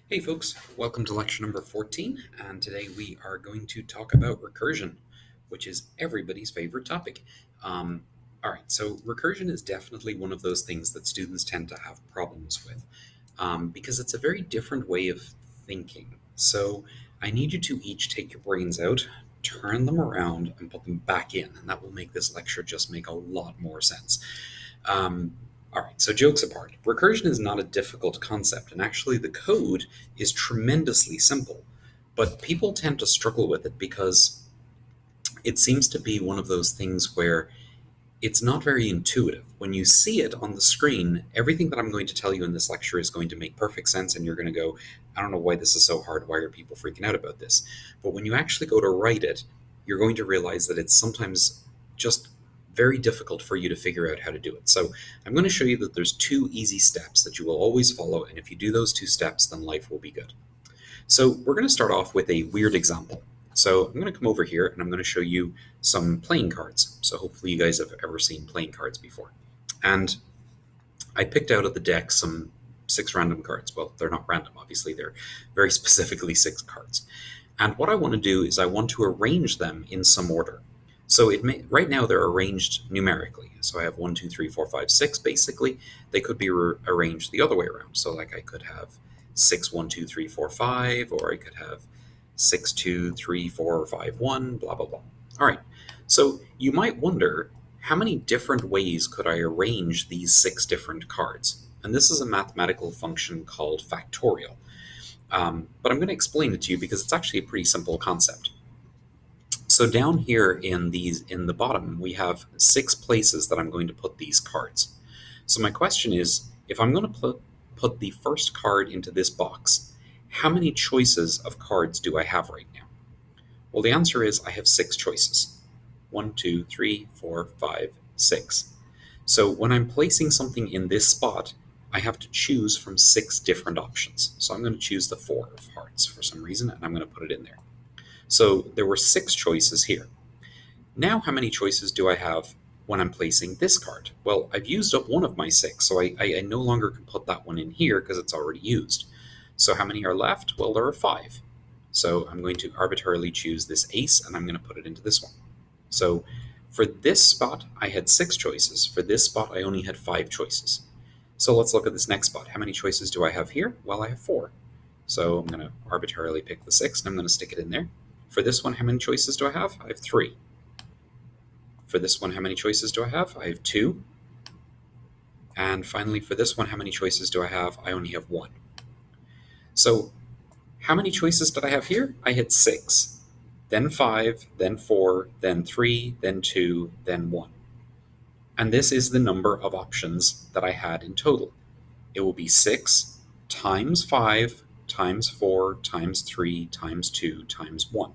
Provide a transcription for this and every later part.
Hey folks, welcome to lecture number 14, and today we are going to talk about recursion, which is everybody's favorite topic. Alright, so recursion is definitely one of those things that students tend to have problems with, because it's a very different way of thinking. So I need you to each take your brains out, turn them around, and put them back in, and that will make this lecture just make a lot more sense. All right, so jokes apart, recursion is not a difficult concept, and actually the code is tremendously simple. But people tend to struggle with it because it seems to be one of those things where it's not very intuitive. When you see it on the screen, everything that I'm going to tell you in this lecture is going to make perfect sense, and you're going to go, I don't know why this is so hard. Why are people freaking out about this? But when you actually go to write it, you're going to realize that it's sometimes just very difficult for you to figure out how to do it. So I'm going to show you that there's two easy steps that you will always follow, and if you do those two steps, then life will be good. So we're going to start off with a weird example. So I'm going to come over here and I'm going to show you some playing cards. So hopefully you guys have ever seen playing cards before. And I picked out of the deck some 6 random cards. Well, they're not random, obviously. They're very specifically 6 cards. And what I want to do is I want to arrange them in some order. So right now they're arranged numerically. So I have 1, 2, 3, 4, 5, 6 basically. They could be arranged the other way around. So like I could have 6, 1, 2, 3, 4, 5, or I could have 6, 2, 3, 4, 5, 1, blah, blah, blah. All right. So you might wonder, how many different ways could I arrange these 6 different cards? And this is a mathematical function called factorial. But I'm going to explain it to you because it's actually a pretty simple concept. So down here in the bottom, we have 6 places that I'm going to put these cards. So my question is, if I'm going to put the first card into this box, how many choices of cards do I have right now? Well, the answer is I have 6 choices. 1, 2, 3, 4, 5, 6. So when I'm placing something in this spot, I have to choose from 6 different options. So I'm going to choose the 4 of hearts for some reason, and I'm going to put it in there. So there were 6 choices here. Now how many choices do I have when I'm placing this card? Well, I've used up one of my 6, so I no longer can put that one in here because it's already used. So how many are left? Well, there are 5. So I'm going to arbitrarily choose this ace, and I'm going to put it into this one. So for this spot, I had 6 choices. For this spot, I only had 5 choices. So let's look at this next spot. How many choices do I have here? Well, I have 4. So I'm going to arbitrarily pick the 6, and I'm going to stick it in there. For this one, how many choices do I have? I have 3. For this one, how many choices do I have? I have 2. And finally, for this one, how many choices do I have? I only have 1. So how many choices did I have here? I had 6, then 5, then 4, then 3, then 2, then 1. And this is the number of options that I had in total. It will be 6 times 5 times 4 times 3 times 2 times 1.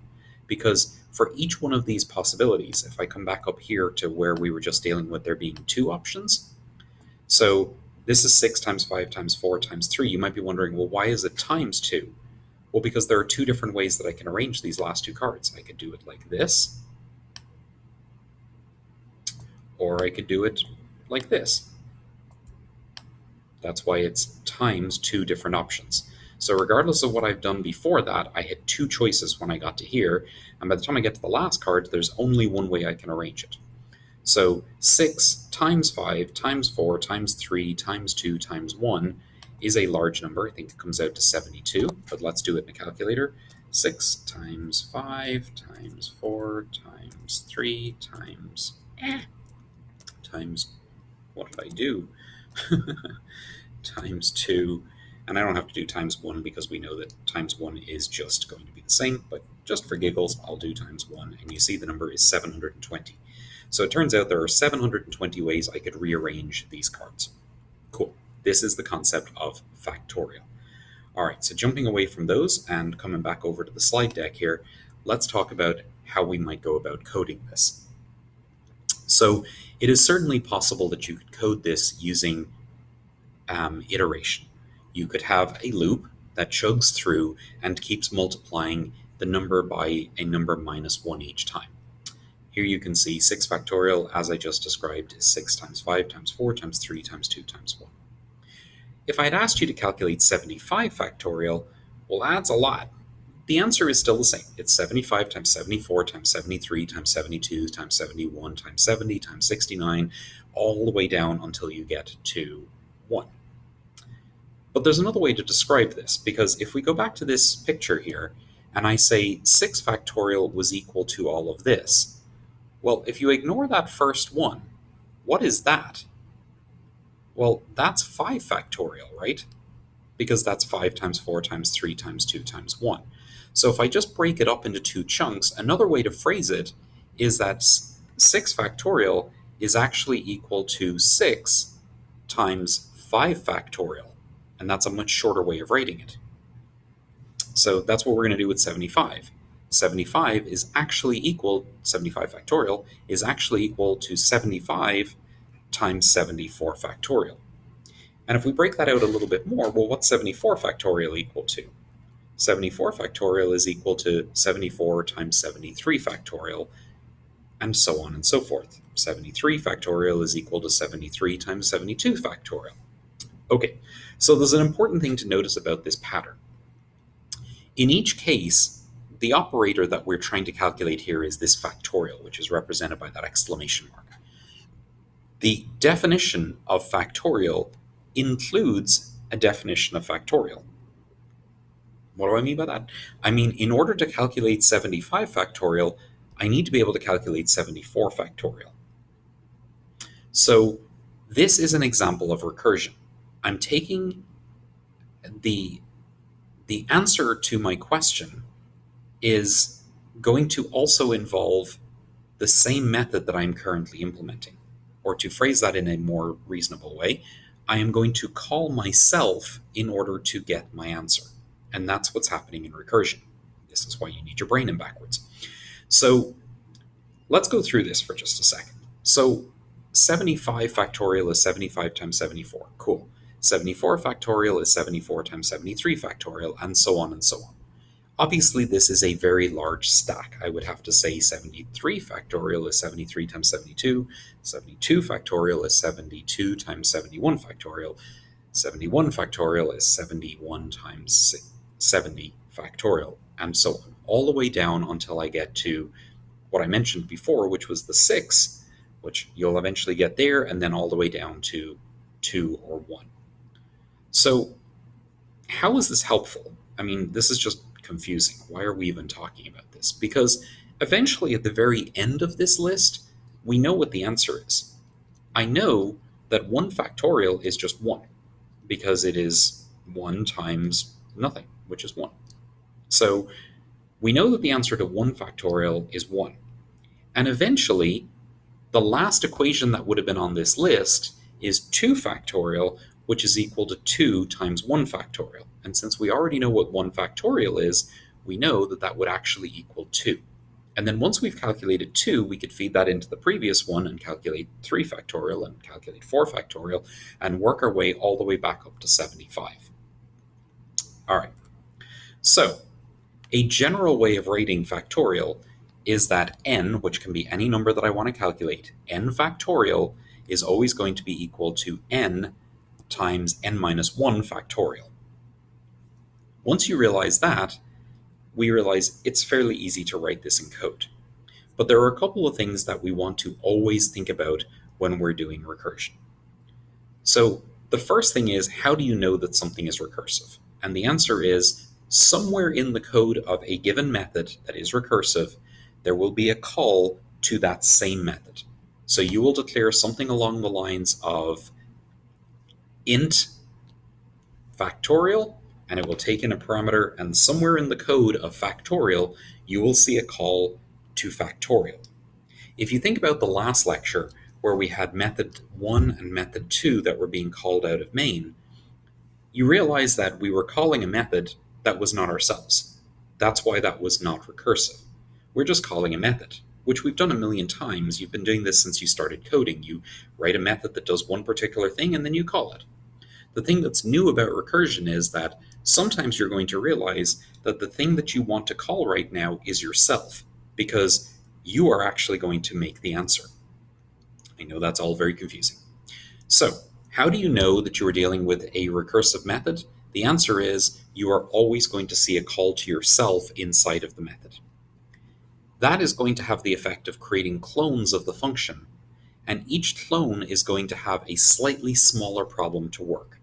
Because for each one of these possibilities, if I come back up here to where we were just dealing with there being 2 options, so this is 6 times 5 times 4 times 3. You might be wondering, well, why is it times 2? Well, because there are 2 different ways that I can arrange these last 2 cards. I could do it like this, or I could do it like this. That's why it's times 2 different options. So regardless of what I've done before that, I had 2 choices when I got to here, and by the time I get to the last card, there's only one way I can arrange it. So 6 times 5 times 4 times 3 times 2 times 1 is a large number. I think it comes out to 72, but let's do it in a calculator. 6 times 5 times 4 times 3 times, what did I do? Times 2, and I don't have to do times 1 because we know that times 1 is just going to be the same, but just for giggles, I'll do times 1, and you see the number is 720. So it turns out there are 720 ways I could rearrange these cards. Cool. This is the concept of factorial. All right, so jumping away from those and coming back over to the slide deck here, let's talk about how we might go about coding this. So it is certainly possible that you could code this using iteration. You could have a loop that chugs through and keeps multiplying the number by a number minus 1 each time. Here you can see 6 factorial, as I just described, is 6 times 5 times 4 times 3 times 2 times 1. If I had asked you to calculate 75 factorial, Well, that's a lot. The answer is still the same. It's 75 times 74 times 73 times 72 times 71 times 70 times 69, all the way down until you get to 1. But there's another way to describe this, because if we go back to this picture here, and I say 6 factorial was equal to all of this, well, if you ignore that first one, what is that? Well, that's 5 factorial, right? Because that's 5 times 4 times 3 times 2 times 1. So if I just break it up into 2 chunks, another way to phrase it is that 6 factorial is actually equal to 6 times 5 factorial. And that's a much shorter way of writing it. So that's what we're going to do with 75. 75 is actually equal, 75 factorial is actually equal to 75 times 74 factorial. And if we break that out a little bit more, well, what's 74 factorial equal to? 74 factorial is equal to 74 times 73 factorial, and so on and so forth. 73 factorial is equal to 73 times 72 factorial. Okay, so there's an important thing to notice about this pattern. In each case, the operator that we're trying to calculate here is this factorial, which is represented by that exclamation mark. The definition of factorial includes a definition of factorial. What do I mean by that? I mean, in order to calculate 75 factorial, I need to be able to calculate 74 factorial. So this is an example of recursion. I'm taking the answer to my question is going to also involve the same method that I'm currently implementing. Or to phrase that in a more reasonable way, I am going to call myself in order to get my answer. And that's what's happening in recursion. This is why you need your brain in backwards. So let's go through this for just a second. So 75 factorial is 75 times 74. Cool. 74 factorial is 74 times 73 factorial, and so on and so on. Obviously, this is a very large stack. I would have to say 73 factorial is 73 times 72. 72 factorial is 72 times 71 factorial. 71 factorial is 71 times 70 factorial, and so on, all the way down until I get to what I mentioned before, which was the 6, which you'll eventually get there, and then all the way down to 2 or 1. So how is this helpful? I mean, this is just confusing. Why are we even talking about this? Because eventually at the very end of this list, we know what the answer is. I know that 1 factorial is just 1, because it is 1 times nothing, which is 1. So we know that the answer to 1 factorial is 1. And eventually, the last equation that would have been on this list is 2 factorial, which is equal to 2 times 1 factorial. And since we already know what 1 factorial is, we know that that would actually equal 2. And then once we've calculated 2, we could feed that into the previous one and calculate 3 factorial and calculate 4 factorial and work our way all the way back up to 75. All right. So a general way of writing factorial is that n, which can be any number that I want to calculate, n factorial is always going to be equal to n times n minus 1 factorial. Once you realize that, we realize it's fairly easy to write this in code. But there are a couple of things that we want to always think about when we're doing recursion. So the first thing is, how do you know that something is recursive? And the answer is, somewhere in the code of a given method that is recursive, there will be a call to that same method. So you will declare something along the lines of int factorial, and it will take in a parameter, and somewhere in the code of factorial, you will see a call to factorial. If you think about the last lecture where we had method 1 and method 2 that were being called out of main, you realize that we were calling a method that was not ourselves. That's why that was not recursive. We're just calling a method, which we've done a million times. You've been doing this since you started coding. You write a method that does one particular thing and then you call it. The thing that's new about recursion is that sometimes you're going to realize that the thing that you want to call right now is yourself, because you are actually going to make the answer. I know that's all very confusing. So how do you know that you are dealing with a recursive method? The answer is you are always going to see a call to yourself inside of the method. That is going to have the effect of creating clones of the function, and each clone is going to have a slightly smaller problem to work.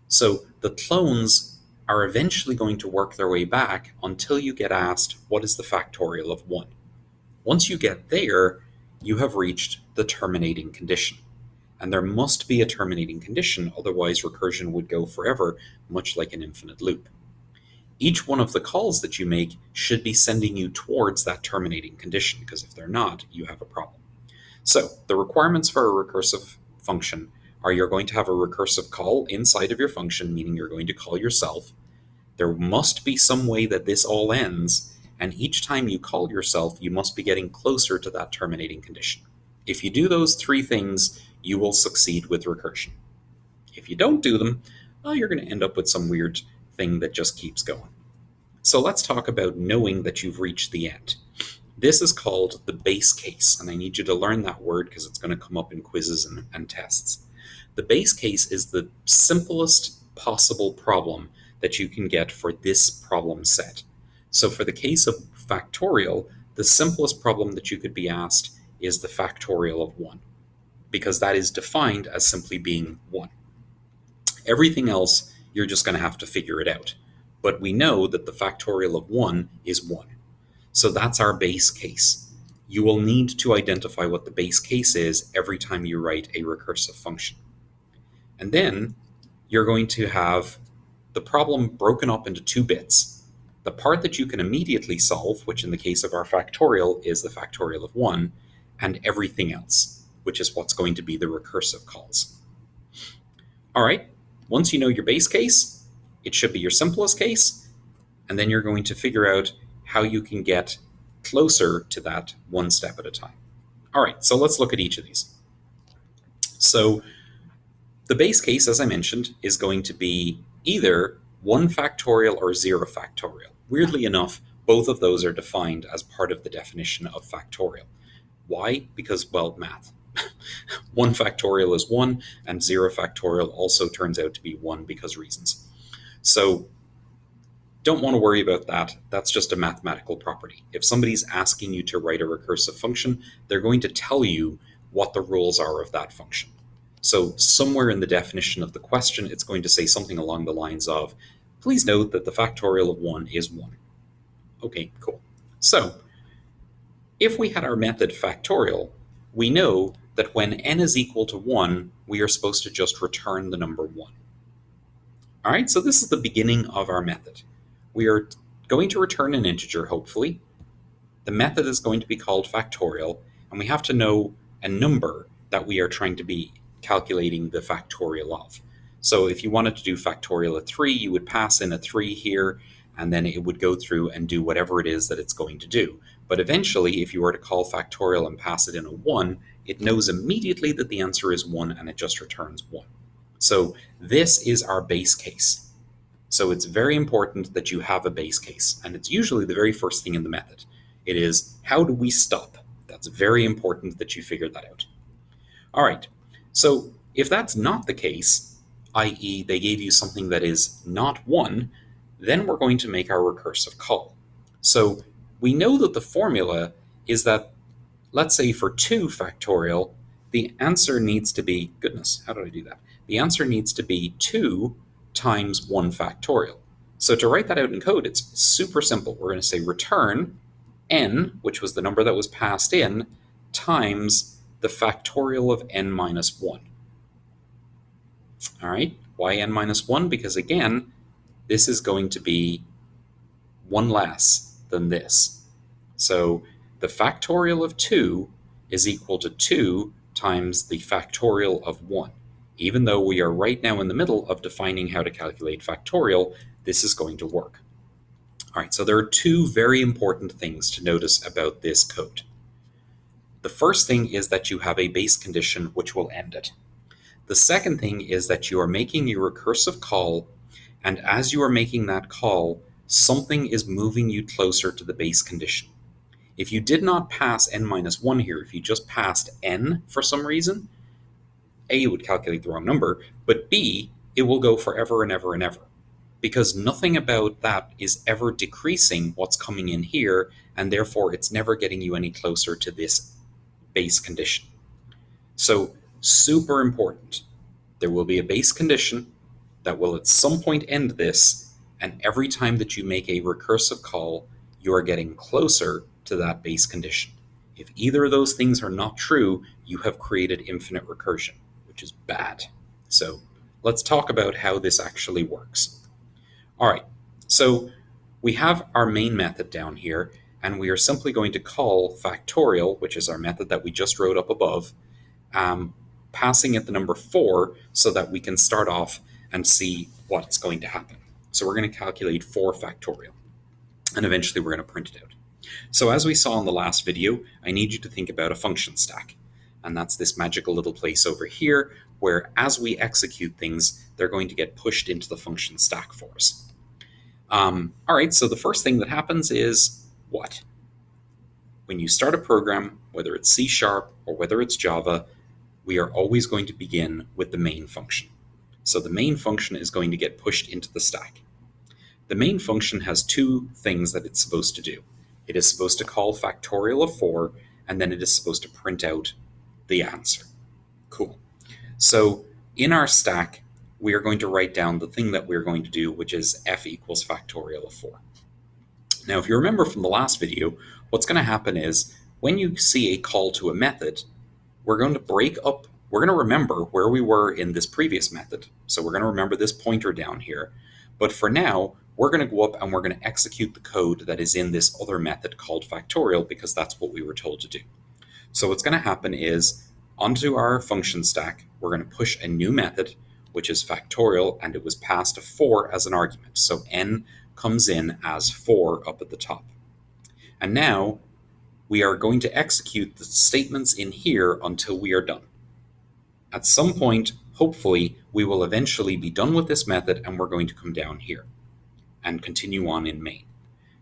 So the clones are eventually going to work their way back until you get asked, what is the factorial of 1? Once you get there, you have reached the terminating condition. And there must be a terminating condition, otherwise recursion would go forever, much like an infinite loop. Each one of the calls that you make should be sending you towards that terminating condition, because if they're not, you have a problem. So the requirements for a recursive function are you're going to have a recursive call inside of your function, meaning you're going to call yourself. There must be some way that this all ends, and each time you call yourself, you must be getting closer to that terminating condition. If you do those three things, you will succeed with recursion. If you don't do them, well, you're going to end up with some weird thing that just keeps going. So let's talk about knowing that you've reached the end. This is called the base case, and I need you to learn that word because it's going to come up in quizzes and tests. The base case is the simplest possible problem that you can get for this problem set. So for the case of factorial, the simplest problem that you could be asked is the factorial of 1, because that is defined as simply being 1. Everything else, you're just going to have to figure it out. But we know that the factorial of 1 is 1. So that's our base case. You will need to identify what the base case is every time you write a recursive function. And then you're going to have the problem broken up into 2 bits. The part that you can immediately solve, which in the case of our factorial is the factorial of 1, and everything else, which is what's going to be the recursive calls. All right, once you know your base case, it should be your simplest case, and then you're going to figure out how you can get closer to that one step at a time. All right, so let's look at each of these. So the base case, as I mentioned, is going to be either 1 factorial or 0 factorial. Weirdly enough, both of those are defined as part of the definition of factorial. Why? Because, well, math. 1 factorial is 1, and 0 factorial also turns out to be 1 because reasons. So don't want to worry about that. That's just a mathematical property. If somebody's asking you to write a recursive function, they're going to tell you what the rules are of that function. So somewhere in the definition of the question, it's going to say something along the lines of, please note that the factorial of 1 is 1. Okay, cool. So if we had our method factorial, we know that when n is equal to 1, we are supposed to just return the number 1. All right, so this is the beginning of our method. We are going to return an integer, hopefully. The method is going to be called factorial, and we have to know a number that we are trying to be calculating the factorial of. So if you wanted to do factorial of 3, you would pass in a 3 here, and then it would go through and do whatever it is that it's going to do. But eventually, if you were to call factorial and pass it in a 1, it knows immediately that the answer is 1, and it just returns 1. So this is our base case. So it's very important that you have a base case, and it's usually the very first thing in the method. It is, how do we stop? That's very important that you figure that out. All right, so if that's not the case, i.e. they gave you something that is not 1, then we're going to make our recursive call. So we know that the formula is that, let's say for 2 factorial, the answer needs to be, goodness, how did I do that? The answer needs to be 2 times 1 factorial. So to write that out in code, it's super simple. We're going to say return n, which was the number that was passed in, times the factorial of n minus 1. All right, why n minus 1? Because again, this is going to be 1 less than this. So the factorial of 2 is equal to 2 times the factorial of 1. Even though we are right now in the middle of defining how to calculate factorial, this is going to work. All right, so there are 2 very important things to notice about this code. The first thing is that you have a base condition which will end it. The second thing is that you are making your recursive call, and as you are making that call, something is moving you closer to the base condition. If you did not pass n minus 1 here, if you just passed n for some reason, A, it would calculate the wrong number, but B, it will go forever and ever and ever. because nothing about that is ever decreasing what's coming in here, and therefore it's never getting you any closer to this base condition. So super important. There will be a base condition that will at some point end this, and every time that you make a recursive call, you are getting closer to that base condition. If either of those things are not true, you have created infinite recursion, which is bad. So let's talk about how this actually works. All right, so we have our main method down here, and we are simply going to call factorial, which is our method that we just wrote up above, passing it the number 4 so that we can start off and see what's going to happen. So we're going to calculate 4 factorial, and eventually we're going to print it out. So as we saw in the last video, I need you to think about a function stack, and that's this magical little place over here where as we execute things, they're going to get pushed into the function stack for us. All right, so the first thing that happens is what? When you start a program, whether it's C# or whether it's Java, we are always going to begin with the main function. So the main function is going to get pushed into the stack. The main function has 2 things that it's supposed to do. It is supposed to call factorial of 4, and then it is supposed to print out the answer. Cool. So in our stack, we are going to write down the thing that we're going to do, which is f equals factorial of 4. Now, if you remember from the last video, what's going to happen is when you see a call to a method, we're going to remember where we were in this previous method. So we're going to remember this pointer down here. But for now, we're going to go up and we're going to execute the code that is in this other method called factorial, because that's what we were told to do. So what's going to happen is onto our function stack, we're going to push a new method, which is factorial, and it was passed a 4 as an argument. So n comes in as 4 up at the top. And now we are going to execute the statements in here until we are done. At some point, hopefully, we will eventually be done with this method, and we're going to come down here and continue on in main.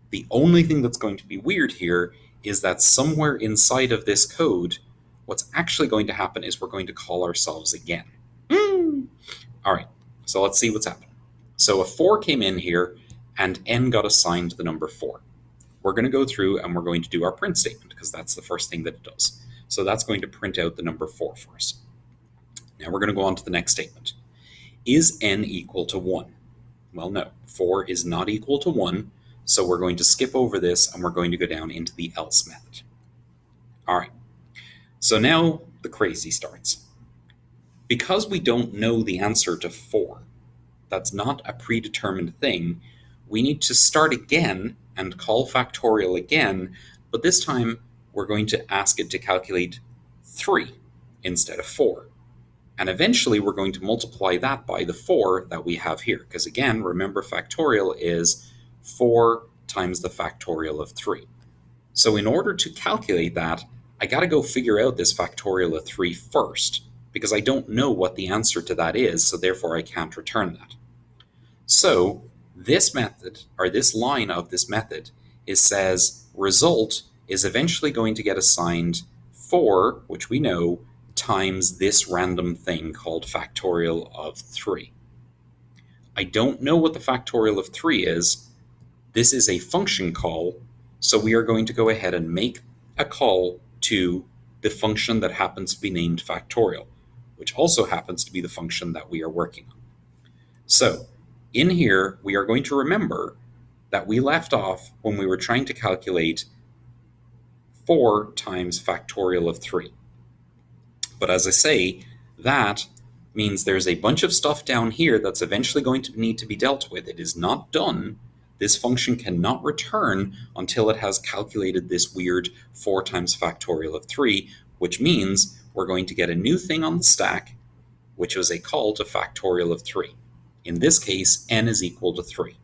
The only thing that's going to be weird here is that somewhere inside of this code, what's actually going to happen is we're going to call ourselves again. All right, so let's see what's happening. So a 4 came in here, and n got assigned the number 4. We're going to go through and we're going to do our print statement, because that's the first thing that it does. So that's going to print out the number 4 for us. Now we're going to go on to the next statement. Is n equal to 1? Well, no, 4 is not equal to 1, so we're going to skip over this and we're going to go down into the else method. All right, so now the crazy starts. Because we don't know the answer to 4, that's not a predetermined thing, we need to start again and call factorial again, but this time we're going to ask it to calculate 3 instead of 4. And eventually we're going to multiply that by the 4 that we have here, because again, remember factorial is 4 times the factorial of 3. So in order to calculate that, I got to go figure out this factorial of 3 first, because I don't know what the answer to that is, so therefore I can't return that. So this method, or this line of this method, says result is eventually going to get assigned 4, which we know, times this random thing called factorial of 3. I don't know what the factorial of 3 is. This is a function call, so we are going to go ahead and make a call to the function that happens to be named factorial, which also happens to be the function that we are working on. So in here, we are going to remember that we left off when we were trying to calculate 4 times factorial of 3. But as I say, that means there's a bunch of stuff down here that's eventually going to need to be dealt with. It is not done. This function cannot return until it has calculated this weird 4 times factorial of 3, which means we're going to get a new thing on the stack, which was a call to factorial of 3. In this case, n is equal to 3.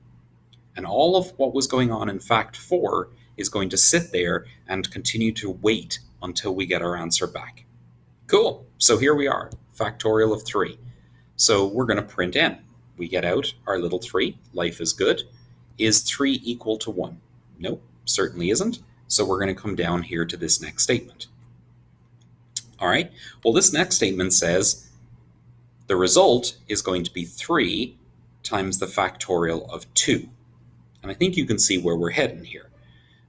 And all of what was going on in fact4 is going to sit there and continue to wait until we get our answer back. Cool, so here we are, factorial of 3. So we're going to print n. We get out our little 3, life is good. Is 3 equal to 1? Nope, certainly isn't. So we're going to come down here to this next statement. All right, well, this next statement says the result is going to be 3 times the factorial of 2. And I think you can see where we're heading here.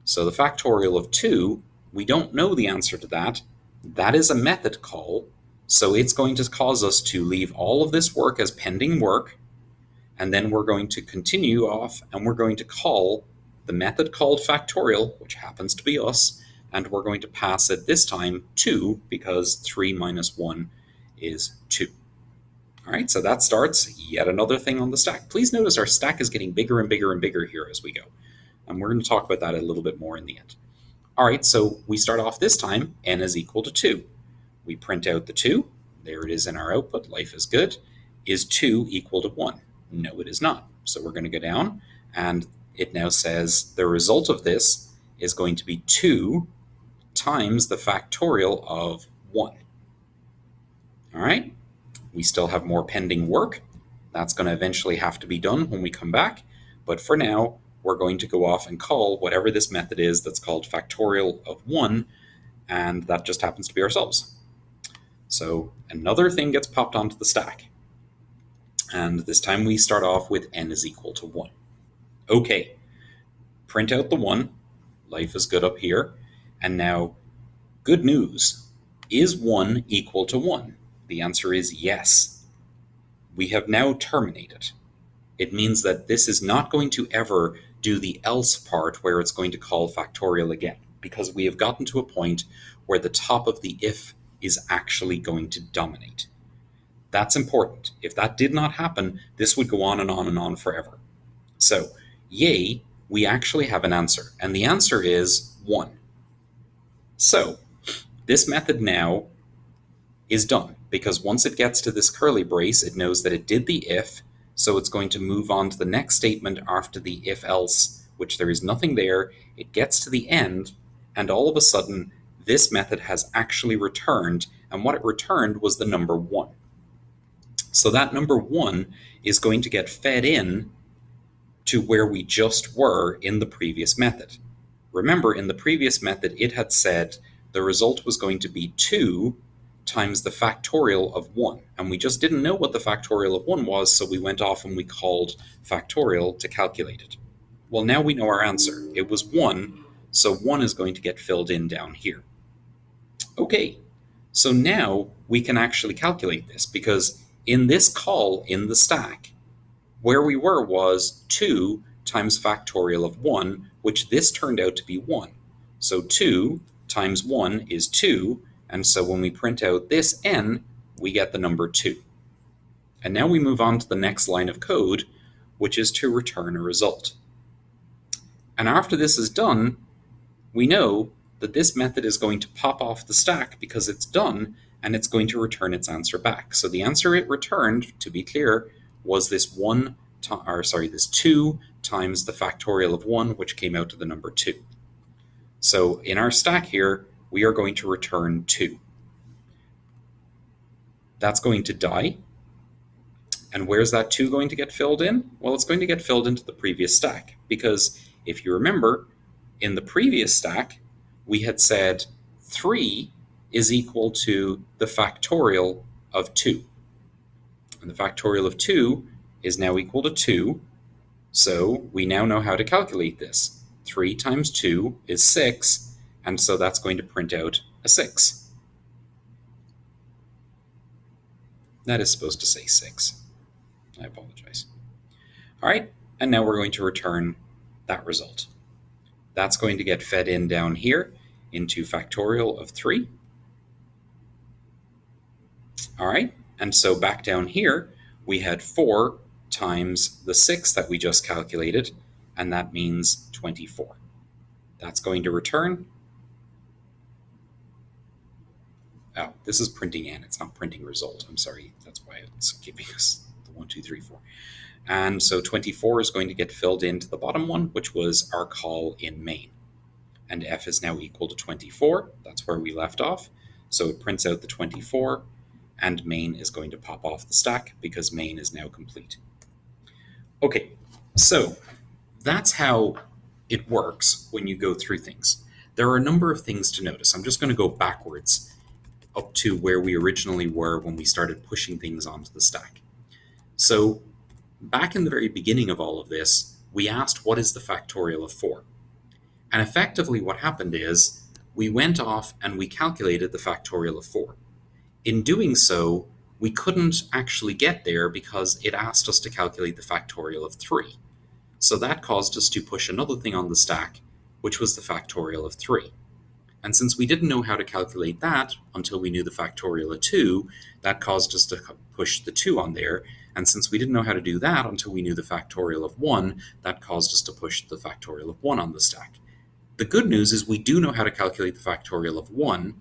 So the factorial of 2, we don't know the answer to that. That is a method call, so it's going to cause us to leave all of this work as pending work, and then we're going to continue off and we're going to call the method called factorial, which happens to be us, and we're going to pass it this time 2 because 3 minus 1 is 2. All right, so that starts yet another thing on the stack. Please notice our stack is getting bigger and bigger and bigger here as we go. And we're going to talk about that a little bit more in the end. All right, so we start off this time, n is equal to 2. We print out the 2. There it is in our output. Life is good. Is 2 equal to 1? No, it is not. So we're going to go down, and it now says the result of this is going to be 2 times the factorial of 1. All right, we still have more pending work. That's going to eventually have to be done when we come back. But for now, we're going to go off and call whatever this method is that's called factorial of 1, and that just happens to be ourselves. So another thing gets popped onto the stack. And this time we start off with n is equal to 1. Okay, print out the 1. Life is good up here. And now, good news. Is 1 equal to 1? The answer is yes. We have now terminated. It means that this is not going to ever do the else part where it's going to call factorial again, because we have gotten to a point where the top of the if is actually going to dominate. That's important. If that did not happen, this would go on and on and on forever. So, yay, we actually have an answer, and the answer is 1. So, this method now is done, because once it gets to this curly brace, it knows that it did the if, so it's going to move on to the next statement after the if-else, which there is nothing there. It gets to the end, and all of a sudden, this method has actually returned, and what it returned was the number 1. So that number 1 is going to get fed in to where we just were in the previous method. Remember, in the previous method, it had said the result was going to be 2 times the factorial of 1. And we just didn't know what the factorial of 1 was, so we went off and we called factorial to calculate it. Well, now we know our answer. It was 1, so 1 is going to get filled in down here. Okay, so now we can actually calculate this, because in this call in the stack, where we were was 2 times factorial of 1, which this turned out to be 1. So 2 times 1 is 2, and so when we print out this n, we get the number 2. And now we move on to the next line of code, which is to return a result. And after this is done, we know that this method is going to pop off the stack because it's done, and it's going to return its answer back. So the answer it returned, to be clear, was this 2 times the factorial of 1, which came out to the number 2. So in our stack here, we are going to return 2. That's going to die. And where's that 2 going to get filled in? Well, it's going to get filled into the previous stack, because if you remember, in the previous stack, we had said 3 is equal to the factorial of 2. And the factorial of 2 is now equal to 2, so we now know how to calculate this. 3 times 2 is 6, and so that's going to print out a 6. That is supposed to say 6. I apologize. All right, and now we're going to return that result. That's going to get fed in down here into factorial of 3. All right, and so back down here, we had 4 times the 6 that we just calculated, and that means 24. That's going to return. Oh, this is printing n, it's not printing result. I'm sorry, that's why it's giving us the 1, 2, 3, 4. And so 24 is going to get filled into the bottom one, which was our call in main. And f is now equal to 24. That's where we left off. So it prints out the 24, and main is going to pop off the stack because main is now complete. Okay, so that's how it works when you go through things. There are a number of things to notice. I'm just going to go backwards up to where we originally were when we started pushing things onto the stack. So Back in the very beginning of all of this, we asked what is the factorial of 4? And effectively what happened is we went off and we calculated the factorial of 4. In doing so, we couldn't actually get there because it asked us to calculate the factorial of 3. So that caused us to push another thing on the stack, which was the factorial of 3. And since we didn't know how to calculate that until we knew the factorial of 2, that caused us to push the 2 on there. And since we didn't know how to do that until we knew the factorial of 1, that caused us to push the factorial of 1 on the stack. The good news is we do know how to calculate the factorial of 1,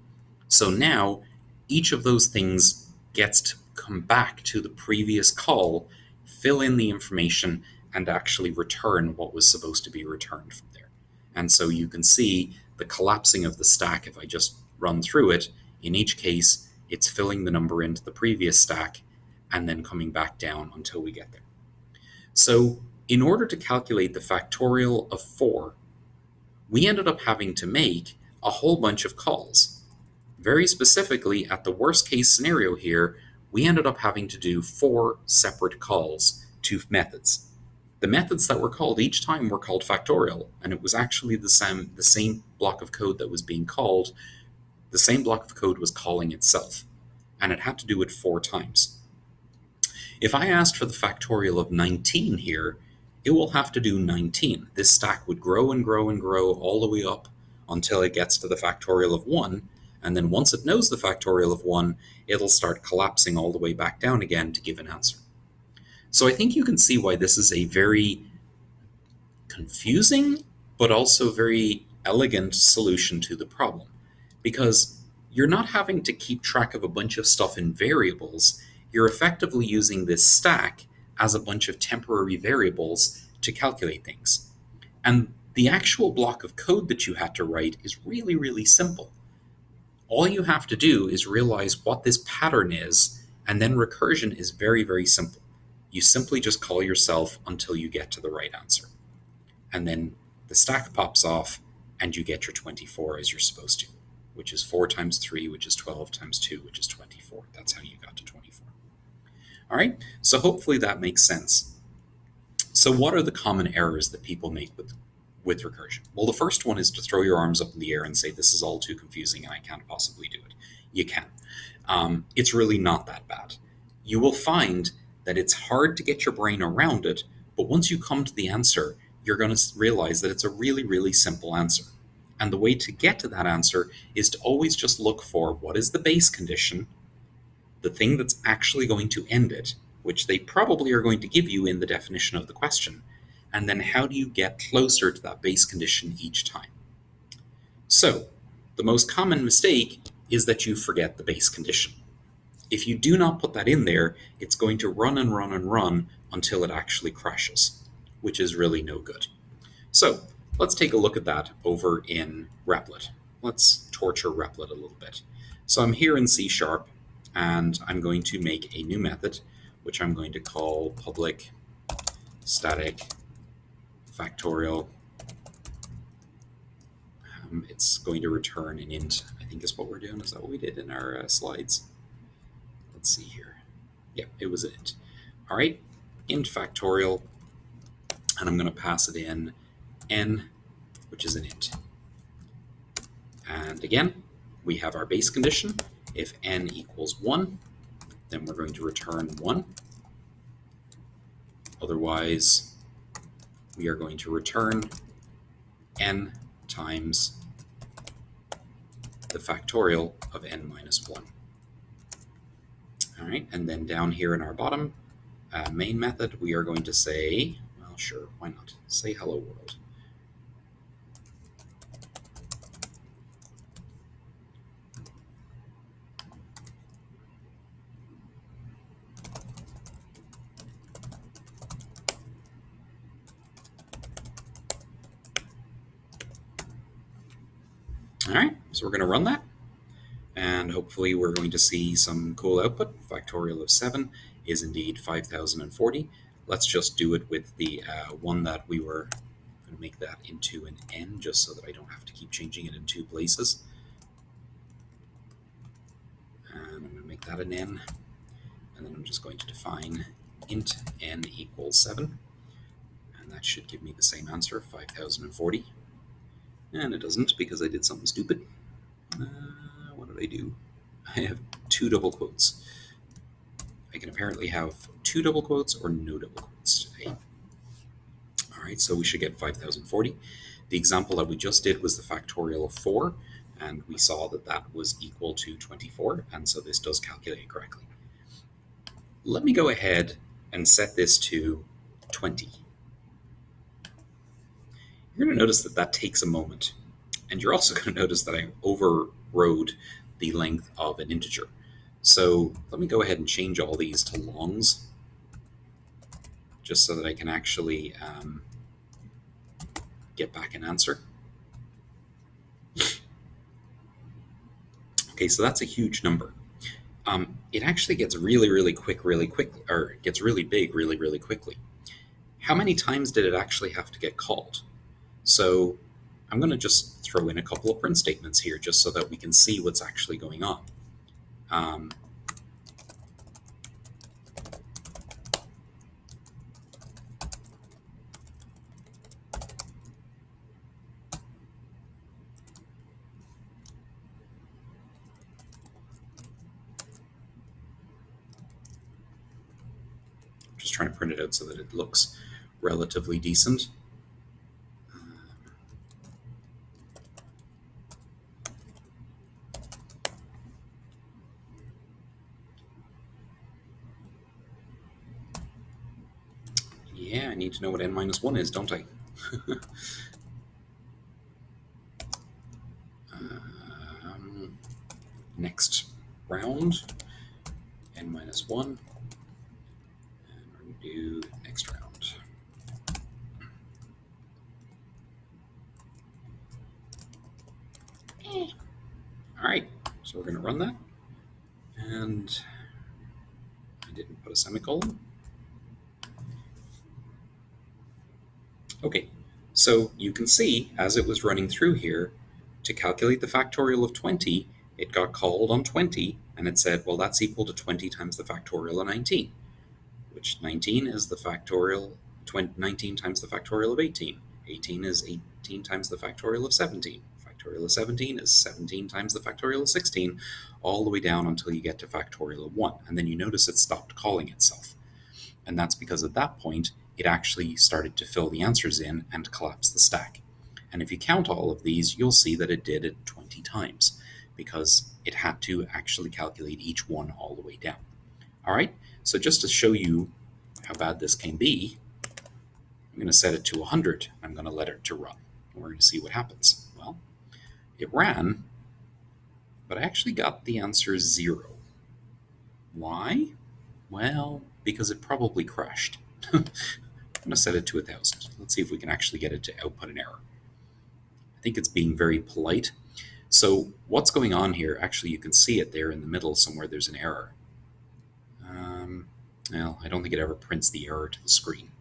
so now each of those things gets to come back to the previous call, fill in the information, and actually return what was supposed to be returned from there. And so you can see the collapsing of the stack if I just run through it. In each case, it's filling the number into the previous stack and then coming back down until we get there. So in order to calculate the factorial of 4, we ended up having to make a whole bunch of calls. Very specifically, at the worst case scenario here, we ended up having to do 4 separate calls to methods. The methods that were called each time were called factorial, and it was actually the same block of code that was being called. The same block of code was calling itself, and it had to do it 4 times. If I asked for the factorial of 19 here, it will have to do 19. This stack would grow and grow and grow all the way up until it gets to the factorial of 1, and then once it knows the factorial of 1, it'll start collapsing all the way back down again to give an answer. So I think you can see why this is a very confusing, but also very elegant solution to the problem. Because you're not having to keep track of a bunch of stuff in variables, you're effectively using this stack as a bunch of temporary variables to calculate things. And the actual block of code that you had to write is really, really simple. All you have to do is realize what this pattern is, and then recursion is very, very simple. You simply just call yourself until you get to the right answer. And then the stack pops off, and you get your 24 as you're supposed to, which is 4 times 3, which is 12 times 2, which is 24. That's how you got to 24. All right, so hopefully that makes sense. So what are the common errors that people make with recursion? Well, the first one is to throw your arms up in the air and say, this is all too confusing and I can't possibly do it. You can. It's really not that bad. You will find that it's hard to get your brain around it, but once you come to the answer, you're going to realize that it's a really, really simple answer. And the way to get to that answer is to always just look for what is the base condition, the thing that's actually going to end it, which they probably are going to give you in the definition of the question, and then how do you get closer to that base condition each time. So, the most common mistake is that you forget the base condition. If you do not put that in there, it's going to run and run and run until it actually crashes, which is really no good. So let's take a look at that over in Replit. Let's torture Replit a little bit. So I'm here in C#, and I'm going to make a new method, which I'm going to call public static factorial. It's going to return an int, I think is what we're doing. Is that what we did in our slides? Let's see here. Yeah, it was an int. All right, int factorial, and I'm going to pass it in n, which is an int. And again, we have our base condition. If n equals 1, then we're going to return 1. Otherwise, we are going to return n times the factorial of n minus 1. All right, and then down here in our bottom main method, we are going to say, well, sure, why not? Say hello world. All right, so we're going to run that, and hopefully we're going to see some cool output. Factorial of 7 is indeed 5040. Let's just do it with the one that we were going to make that into an n, just so that I don't have to keep changing it in 2 places. And I'm going to make that an n, and then I'm just going to define int n equals 7, and that should give me the same answer, 5040. And it doesn't, because I did something stupid. What did I do? I have two double quotes. I can apparently have two double quotes or no double quotes today. All right, so we should get 5040. The example that we just did was the factorial of 4, and we saw that that was equal to 24, and so this does calculate correctly. Let me go ahead and set this to 20. You're going to notice that that takes a moment, and you're also going to notice that I overrode the length of an integer. So let me go ahead and change all these to longs, just so that I can actually get back an answer. Okay, so that's a huge number. It actually gets really quick, or gets really big really quickly. How many times did it actually have to get called? So I'm going to just throw in a couple of print statements here just so that we can see what's actually going on. Just trying to print it out so that it looks relatively decent. Yeah, I need to know what n minus 1 is, don't I? Next round, n minus 1, and we're going to do next round. All right, so we're going to run that, and I didn't put a semicolon. Okay, so you can see as it was running through here, to calculate the factorial of 20, it got called on 20, and it said, well, that's equal to 20 times the factorial of 19, which 19 is the factorial, 19 times the factorial of 18. 18 is 18 times the factorial of 17. Factorial of 17 is 17 times the factorial of 16, all the way down until you get to factorial of 1. And then you notice it stopped calling itself. And that's because at that point, it actually started to fill the answers in and collapse the stack. And if you count all of these, you'll see that it did it 20 times because it had to actually calculate each one all the way down. All right, so just to show you how bad this can be, I'm going to set it to 100. I'm going to let it to run. We're going to see what happens. Well, it ran, but I actually got the answer 0. Why? Well, because it probably crashed. I'm going to set it to 1,000. Let's see if we can actually get it to output an error. I think it's being very polite. So what's going on here? Actually, you can see it there in the middle somewhere. There's an error. Well, I don't think it ever prints the error to the screen.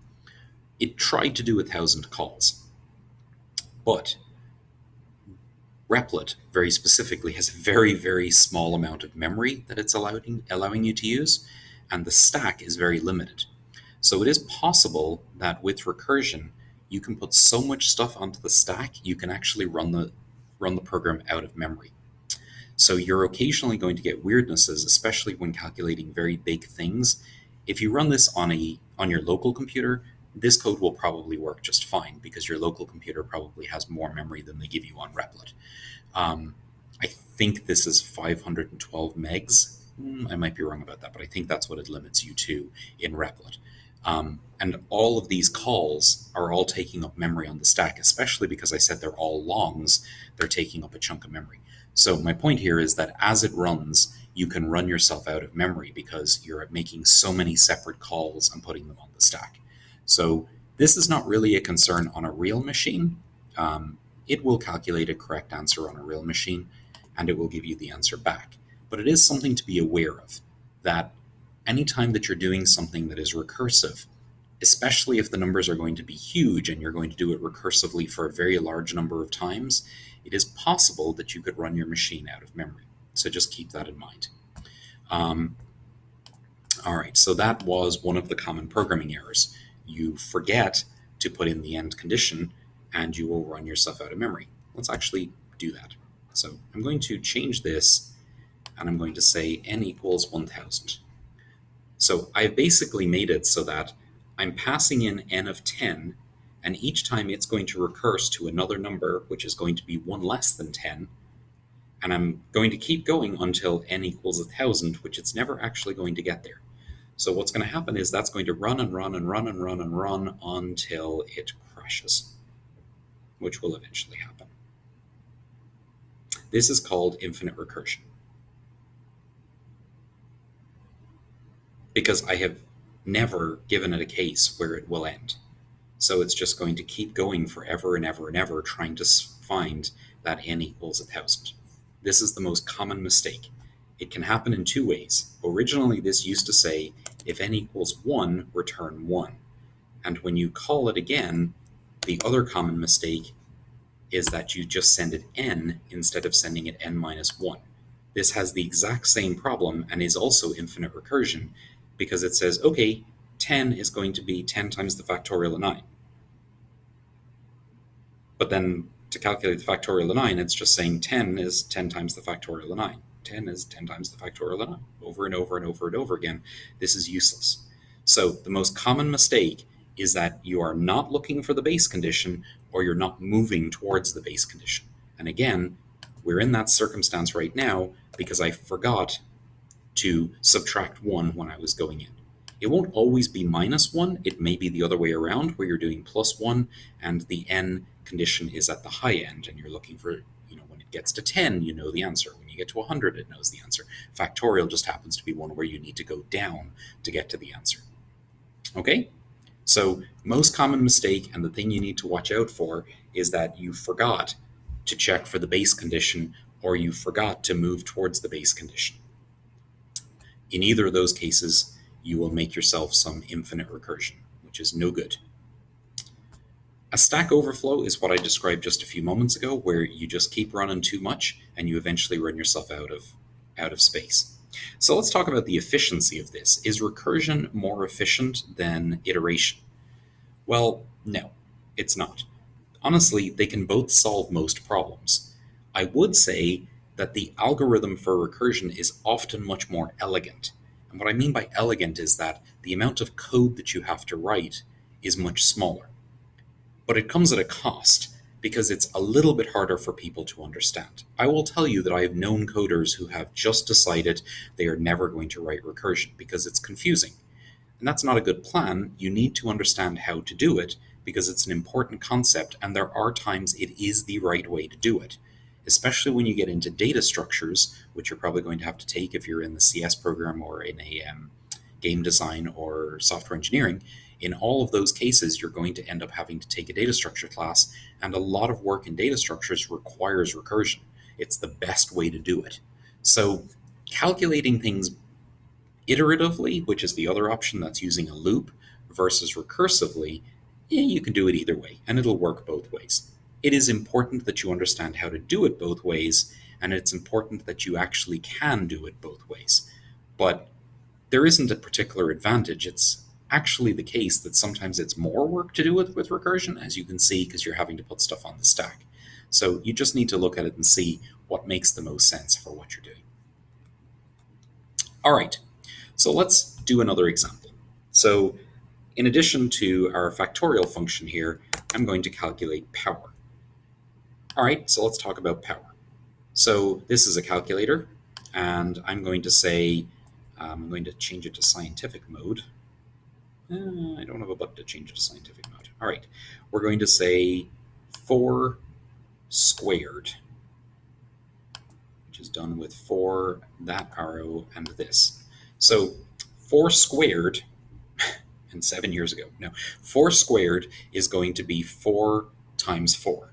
It tried to do 1,000 calls, but Replit, very specifically, has a very small amount of memory that it's allowing you to use, and the stack is very limited. So it is possible that with Recursion, you can put so much stuff onto the stack, you can actually run the program out of memory. So you're occasionally going to get weirdnesses, especially when calculating very big things. If you run this on your local computer, this code will probably work just fine because your local computer probably has more memory than they give you on Replit. I think this is 512 megs. I might be wrong about that, but I think that's what it limits you to in Replit. And all of these calls are all taking up memory on the stack, especially because I said they're all longs, they're taking up a chunk of memory. So my point here is that as it runs, you can run yourself out of memory because you're making so many separate calls and putting them on the stack. So this is not really a concern on a real machine. It will calculate a correct answer on a real machine, and it will give you the answer back. But it is something to be aware of, that anytime that you're doing something that is recursive, especially if the numbers are going to be huge and you're going to do it recursively for a very large number of times, it is possible that you could run your machine out of memory. So just keep that in mind. All right, so that was one of the common programming errors. You forget to put in the end condition and you will run yourself out of memory. Let's actually do that. So I'm going to change this and I'm going to say n equals 1000. So I've basically made it so that I'm passing in n of 10, and each time it's going to recurse to another number, which is going to be one less than 10, and I'm going to keep going until n equals 1000, which it's never actually going to get there. So what's going to happen is that's going to run and run and run and run and run until it crashes, which will eventually happen. This is called infinite recursion, because I have never given it a case where it will end. So it's just going to keep going forever and ever and ever, trying to find that n equals 1000. This is the most common mistake. It can happen in two ways. Originally, this used to say, if n equals 1, return 1. And when you call it again, the other common mistake is that you just send it n instead of sending it n minus 1. This has the exact same problem and is also infinite recursion, because it says, okay, 10 is going to be 10 times the factorial of 9. But then to calculate the factorial of 9, it's just saying 10 is 10 times the factorial of 9. 10 is 10 times the factorial of 9, over and over and over and over again. This is useless. So the most common mistake is that you are not looking for the base condition, or you're not moving towards the base condition. And again, we're in that circumstance right now because I forgot to subtract 1 when I was going in. It won't always be minus 1. It may be the other way around, where you're doing plus 1 and the n condition is at the high end and you're looking for, when it gets to 10, you know the answer. When you get to 100, it knows the answer. Factorial just happens to be one where you need to go down to get to the answer. Okay? So most common mistake, and the thing you need to watch out for, is that you forgot to check for the base condition, or you forgot to move towards the base condition. In either of those cases, you will make yourself some infinite recursion, which is no good. A stack overflow is what I described just a few moments ago, where you just keep running too much and you eventually run yourself out of space. So let's talk about the efficiency of this. Is recursion more efficient than iteration? Well, no, it's not. Honestly, they can both solve most problems. I would say that the algorithm for recursion is often much more elegant. And what I mean by elegant is that the amount of code that you have to write is much smaller. But it comes at a cost, because it's a little bit harder for people to understand. I will tell you that I have known coders who have just decided they are never going to write recursion because it's confusing. And that's not a good plan. You need to understand how to do it, because it's an important concept, and there are times it is the right way to do it. Especially when you get into data structures, which you're probably going to have to take if you're in the CS program or in a game design or software engineering. In all of those cases, you're going to end up having to take a data structure class, and a lot of work in data structures requires recursion. It's the best way to do it. So calculating things iteratively, which is the other option that's using a loop, versus recursively, you can do it either way, and it'll work both ways. It is important that you understand how to do it both ways, and it's important that you actually can do it both ways. But there isn't a particular advantage. It's actually the case that sometimes it's more work to do with recursion, as you can see, because you're having to put stuff on the stack. So you just need to look at it and see what makes the most sense for what you're doing. All right, so let's do another example. So in addition to our factorial function here, I'm going to calculate power. All right, so let's talk about power. So this is a calculator, and I'm going to say, I'm going to change it to scientific mode. I don't have a button to change it to scientific mode. All right, we're going to say 4 squared, which is done with 4, that arrow, and this. So 4 squared, and 7 years ago, no, 4 squared is going to be 4 times 4.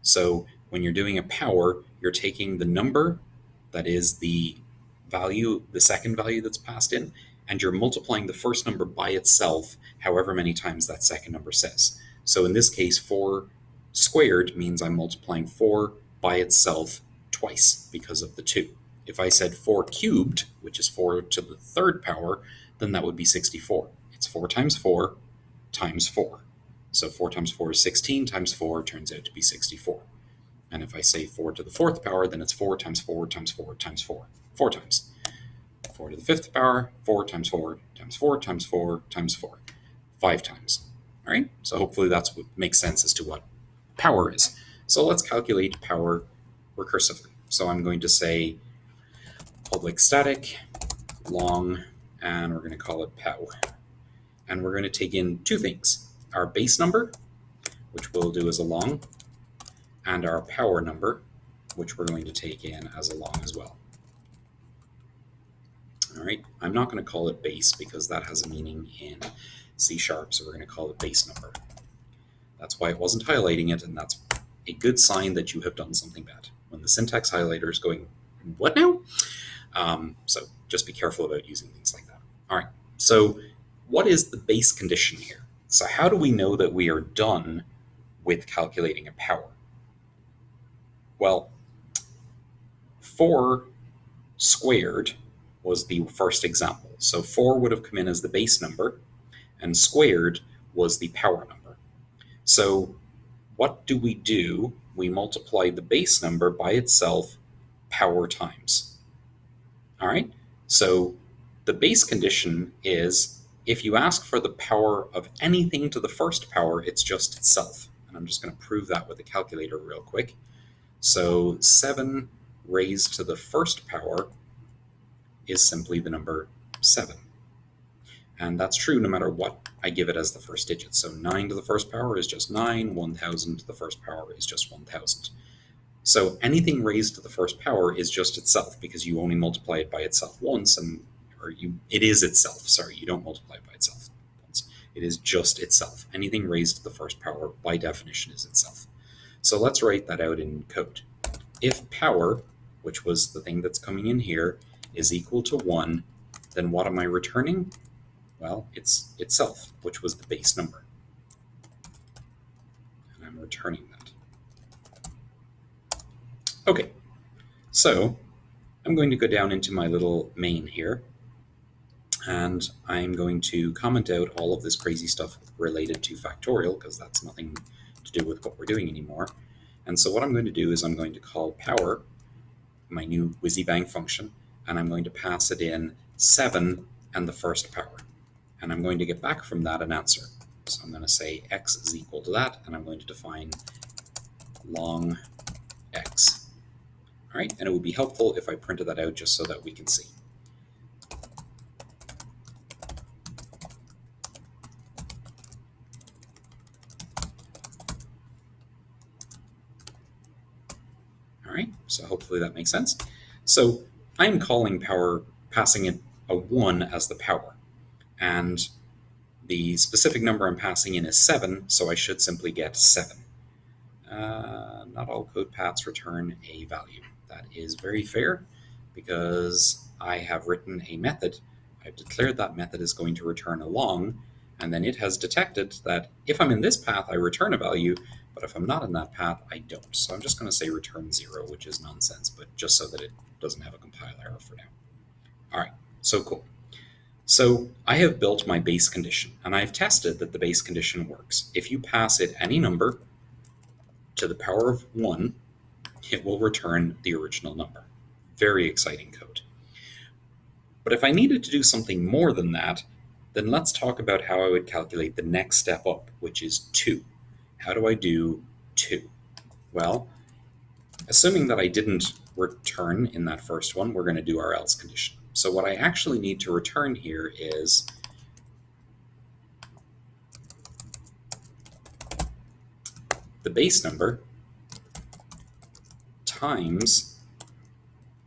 So when you're doing a power, you're taking the number that is the value, the second value that's passed in, and you're multiplying the first number by itself, however many times that second number says. So in this case, 4 squared means I'm multiplying 4 by itself twice because of the 2. If I said 4 cubed, which is 4 to the third power, then that would be 64. It's 4 times 4 times 4. So 4 times 4 is 16, times 4 turns out to be 64. And if I say 4 to the 4th power, then it's 4 times 4 times 4 times 4. 4 times. 4 to the 5th power, 4 times 4 times 4 times 4 times 4. 5 times. All right? So hopefully that's what makes sense as to what power is. So let's calculate power recursively. So I'm going to say public static long, and we're going to call it pow. And we're going to take in two things: our base number, which we'll do as a long, and our power number, which we're going to take in as a long as well. All right, I'm not going to call it base because that has a meaning in C#, so we're going to call it base number. That's why it wasn't highlighting it, and that's a good sign that you have done something bad. When the syntax highlighter is going, what now? So just be careful about using things like that. All right, so what is the base condition here? So how do we know that we are done with calculating a power? Well, 4 squared was the first example. So 4 would have come in as the base number, and squared was the power number. So what do? We multiply the base number by itself power times. All right, so the base condition is if you ask for the power of anything to the first power, it's just itself. And I'm just going to prove that with a calculator real quick. So 7 raised to the first power is simply the number 7. And that's true no matter what I give it as the first digit. So 9 to the first power is just 9, 1000 to the first power is just 1000. So anything raised to the first power is just itself, because you only multiply it by itself once, it is itself. Sorry, you don't multiply it by itself once. It is just itself. Anything raised to the first power, by definition, is itself. So let's write that out in code. If power, which was the thing that's coming in here, is equal to 1, then what am I returning? Well, it's itself, which was the base number. And I'm returning that. Okay, so I'm going to go down into my little main here, and I'm going to comment out all of this crazy stuff related to factorial, because that's nothing to do with what we're doing anymore. And so what I'm going to do is I'm going to call power, my new whizzybang function, and I'm going to pass it in 7 and the first power. And I'm going to get back from that an answer. So I'm going to say x is equal to that, and I'm going to define long x. All right, and it would be helpful if I printed that out just so that we can see. All right, so hopefully that makes sense. So I'm calling power, passing it a 1 as the power. And the specific number I'm passing in is 7, so I should simply get 7. Not all code paths return a value. That is very fair, because I have written a method. I've declared that method is going to return a long, and then it has detected that if I'm in this path, I return a value, but if I'm not in that path, I don't. So I'm just going to say return 0, which is nonsense, but just so that it doesn't have a compile error for now. All right, so cool. So I have built my base condition, and I've tested that the base condition works. If you pass it any number to the power of 1, it will return the original number. Very exciting code. But if I needed to do something more than that, then let's talk about how I would calculate the next step up, which is 2. How do I do 2? Well, assuming that I didn't return in that first one, we're going to do our else condition. So what I actually need to return here is the base number times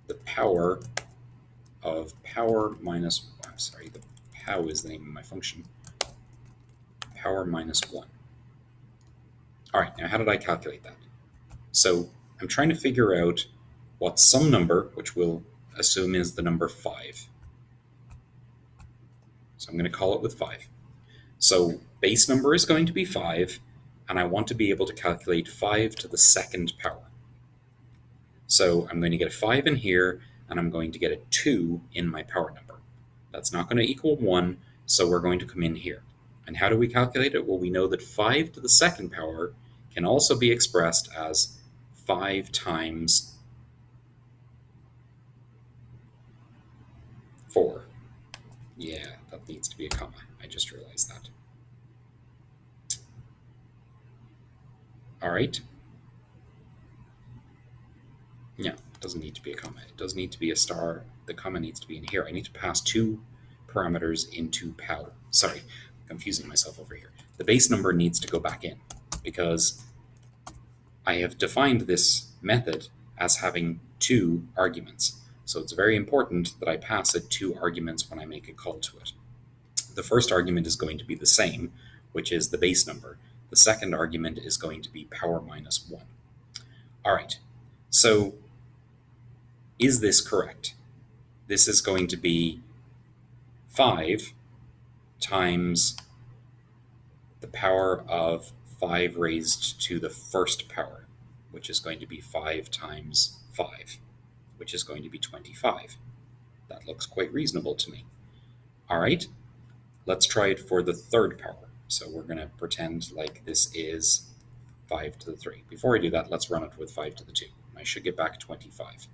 the power of power minus, I'm sorry, the pow is the name of my function, power minus 1. All right, now how did I calculate that? So I'm trying to figure out what some number, which we'll assume is the number 5. So I'm going to call it with 5. So base number is going to be 5, and I want to be able to calculate 5 to the second power. So I'm going to get a 5 in here, and I'm going to get a 2 in my power number. That's not going to equal 1, so we're going to come in here. And how do we calculate it? Well, we know that 5 to the second power can also be expressed as 5 times 4. Yeah, that needs to be a comma. I just realized that. All right. No, it doesn't need to be a comma. It does need to be a star. The comma needs to be in here. I need to pass 2 parameters into power. Sorry, confusing myself over here. The base number needs to go back in because I have defined this method as having 2 arguments. So it's very important that I pass it 2 arguments when I make a call to it. The first argument is going to be the same, which is the base number. The second argument is going to be power minus 1. All right, so is this correct? This is going to be 5 times the power of 5 raised to the first power, which is going to be 5 times 5, which is going to be 25. That looks quite reasonable to me. All right, let's try it for the third power. So we're going to pretend like this is 5 to the 3. Before I do that, let's run it with 5 to the 2. I should get back 25.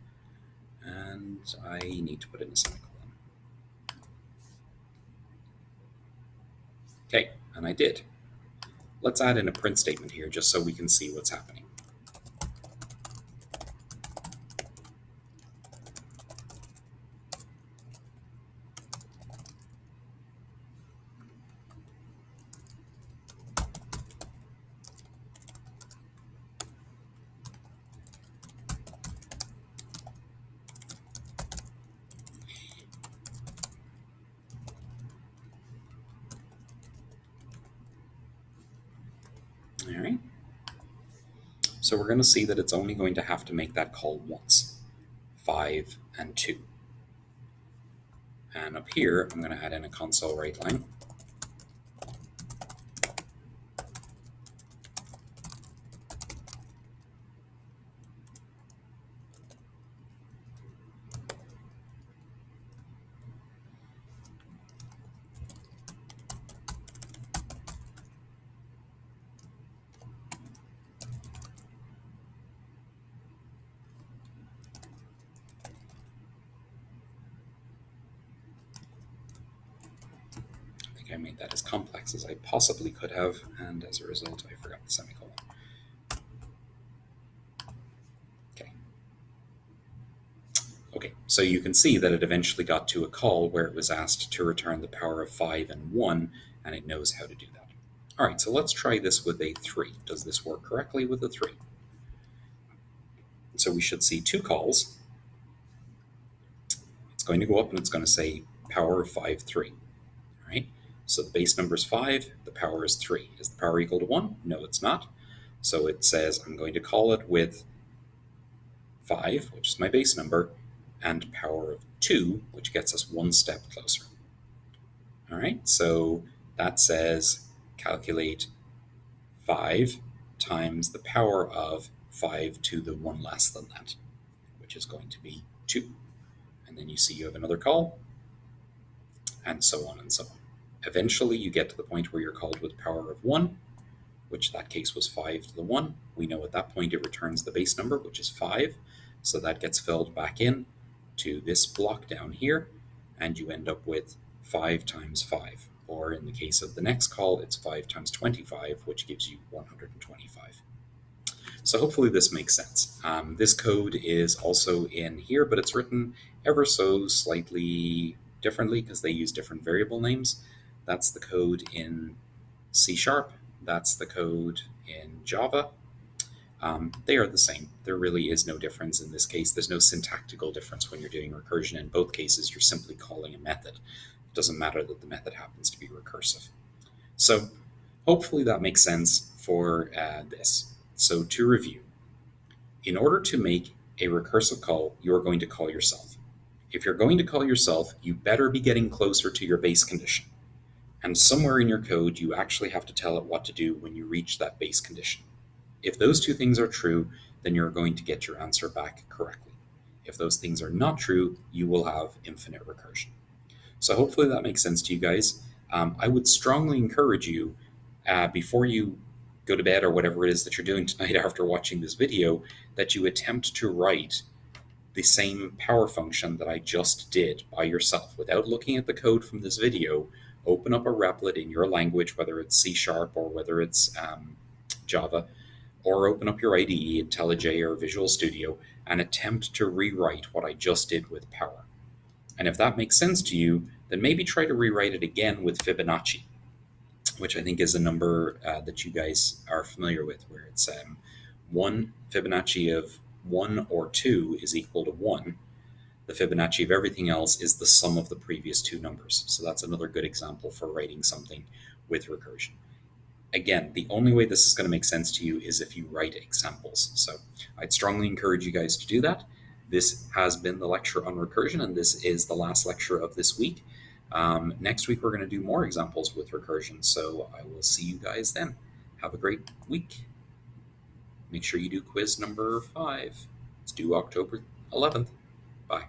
And I need to put in a semicolon. Okay, and I did. Let's add in a print statement here just so we can see what's happening. All right. So we're going to see that it's only going to have to make that call once, 5 and 2. And up here, I'm going to add in a console write line. I made that as complex as I possibly could have, and as a result, I forgot the semicolon. Okay, so you can see that it eventually got to a call where it was asked to return the power of 5 and 1, and it knows how to do that. All right, so let's try this with a 3. Does this work correctly with a 3? So we should see 2 calls. It's going to go up and it's going to say power of 5, 3. All right. So the base number is 5, the power is 3. Is the power equal to 1? No, it's not. So it says I'm going to call it with 5, which is my base number, and power of 2, which gets us 1 step closer. All right, so that says calculate 5 times the power of 5 to the 1 less than that, which is going to be 2. And then you see you have another call, and so on and so on. Eventually, you get to the point where you're called with power of 1, which in that case was 5 to the 1. We know at that point it returns the base number, which is 5. So that gets filled back in to this block down here, and you end up with 5 times 5. Or in the case of the next call, it's 5 times 25, which gives you 125. So hopefully this makes sense. This code is also in here, but it's written ever so slightly differently because they use different variable names. That's the code in C#. That's the code in Java. They are the same. There really is no difference in this case. There's no syntactical difference when you're doing recursion. In both cases, you're simply calling a method. It doesn't matter that the method happens to be recursive. So hopefully that makes sense for this. So to review, in order to make a recursive call, you are going to call yourself. If you're going to call yourself, you better be getting closer to your base condition. And somewhere in your code, you actually have to tell it what to do when you reach that base condition. If those 2 things are true, then you're going to get your answer back correctly. If those things are not true, you will have infinite recursion. So hopefully that makes sense to you guys. I would strongly encourage you, before you go to bed or whatever it is that you're doing tonight after watching this video, that you attempt to write the same power function that I just did by yourself without looking at the code from this video. Open up a replit in your language, whether it's C Sharp or whether it's Java, or open up your IDE, IntelliJ or Visual Studio, and attempt to rewrite what I just did with power. And if that makes sense to you, then maybe try to rewrite it again with Fibonacci, which I think is a number that you guys are familiar with, where it's one Fibonacci of 1 or 2 is equal to 1. The Fibonacci of everything else is the sum of the previous two numbers. So that's another good example for writing something with recursion. Again, the only way this is going to make sense to you is if you write examples. So I'd strongly encourage you guys to do that. This has been the lecture on recursion, and this is the last lecture of this week. Next week, we're going to do more examples with recursion. So I will see you guys then. Have a great week. Make sure you do quiz number 5. It's due October 11th. Bye.